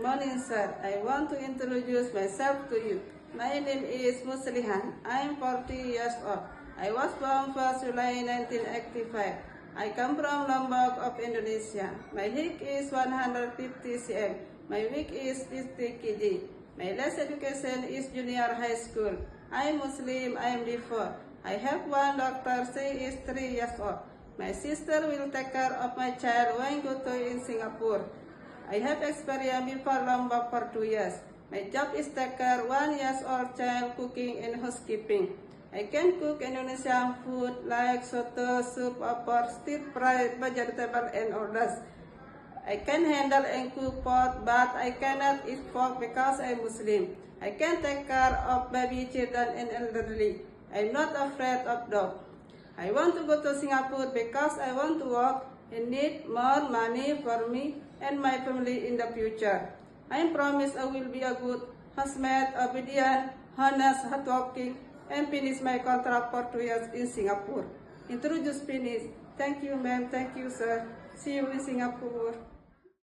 morning, sir. I want to introduce myself to you. My name is Muslihan. I am 40 years old. I was born 1st July 1985. I come from Lombok of Indonesia. My height is 150 cm. My weight is 50 kg. My last education is junior high school. I am Muslim. I am devout. I have one daughter. She is 3 years old. My sister will take care of my child when go to in Singapore. I have experience before Lombok for 2 years. My job is take care 1 year old child, cooking and housekeeping. I can cook Indonesian food like soto, soup, opor, stir-fried vegetable and others. I can handle and cook pot, but I cannot eat pork because I'm Muslim. I can take care of baby, children and elderly. I'm not afraid of dog. I want to go to Singapore because I want to work and need more money for me and my family in the future. I promise I will be a good husband, obedient, honest, hardworking, and finish my contract for 2 years in Singapore. Introduce finish. Thank you, ma'am. Thank you, sir. See you in Singapore.